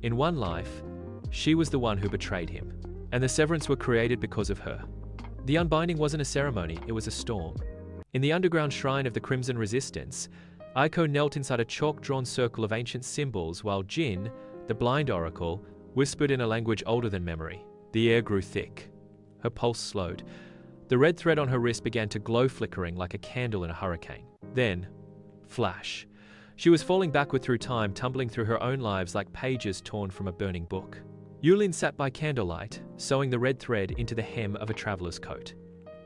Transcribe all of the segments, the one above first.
In one life, she was the one who betrayed him, and the severance were created because of her. The unbinding wasn't a ceremony, it was a storm. In the underground shrine of the Crimson Resistance, Aiko knelt inside a chalk-drawn circle of ancient symbols while Jin, the blind oracle, whispered in a language older than memory. The air grew thick. Her pulse slowed. The red thread on her wrist began to glow, flickering like a candle in a hurricane. Then, flash. She was falling backward through time, tumbling through her own lives like pages torn from a burning book. Yulin sat by candlelight, sewing the red thread into the hem of a traveler's coat.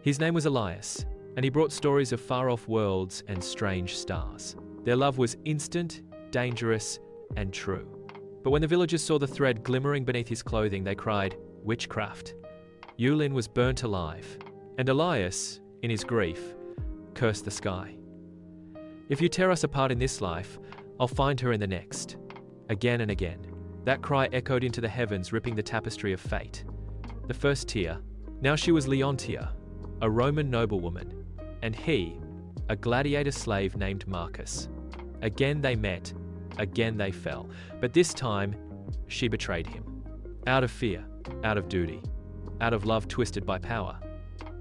His name was Elias, and he brought stories of far-off worlds and strange stars. Their love was instant, dangerous, and true. But when the villagers saw the thread glimmering beneath his clothing, they cried, "Witchcraft." Yulin was burnt alive, and Elias, in his grief, cursed the sky. "If you tear us apart in this life, I'll find her in the next." Again and again, that cry echoed into the heavens, ripping the tapestry of fate. The first tear. Now she was Leontia, a Roman noblewoman, and he, a gladiator slave named Marcus. Again they met, again they fell, but this time, she betrayed him. Out of fear, out of duty, out of love twisted by power.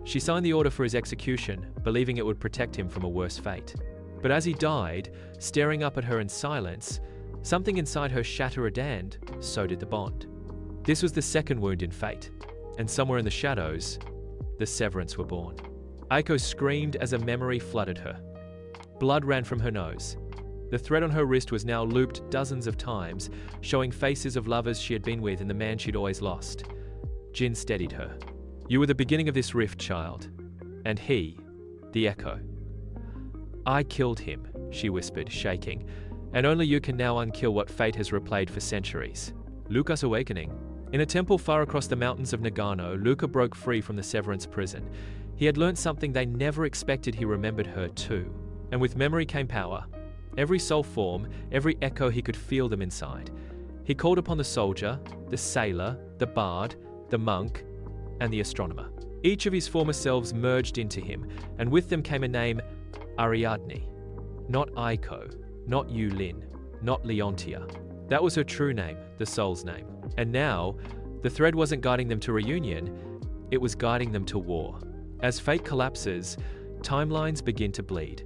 She signed the order for his execution, believing it would protect him from a worse fate. But as he died, staring up at her in silence, something inside her shattered, and so did the bond. This was the second wound in fate, and somewhere in the shadows, the severance were born. Aiko screamed as a memory flooded her. Blood ran from her nose. The thread on her wrist was now looped dozens of times, showing faces of lovers she had been with and the man she'd always lost. Jin steadied her. "You were the beginning of this rift, child." And he, the echo. "I killed him," she whispered, shaking, "and only you can now unkill what fate has replayed for centuries." Luca's awakening. In a temple far across the mountains of Nagano, Luca broke free from the severance prison. He had learned something they never expected. He remembered her too. And with memory came power. Every soul form, every echo, he could feel them inside. He called upon the soldier, the sailor, the bard, the monk, and the astronomer. Each of his former selves merged into him, and with them came a name, Ariadne. Not Aiko, not Yulin, not Leontia. That was her true name, the soul's name. And now, the thread wasn't guiding them to reunion, it was guiding them to war. As fate collapses, timelines begin to bleed.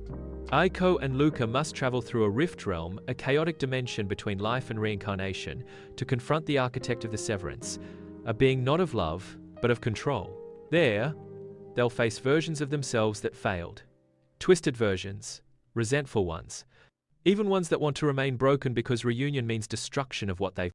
Aiko and Luca must travel through a rift realm, a chaotic dimension between life and reincarnation, to confront the architect of the severance, a being not of love, but of control. There, they'll face versions of themselves that failed. Twisted versions, resentful ones, even ones that want to remain broken because reunion means destruction of what they've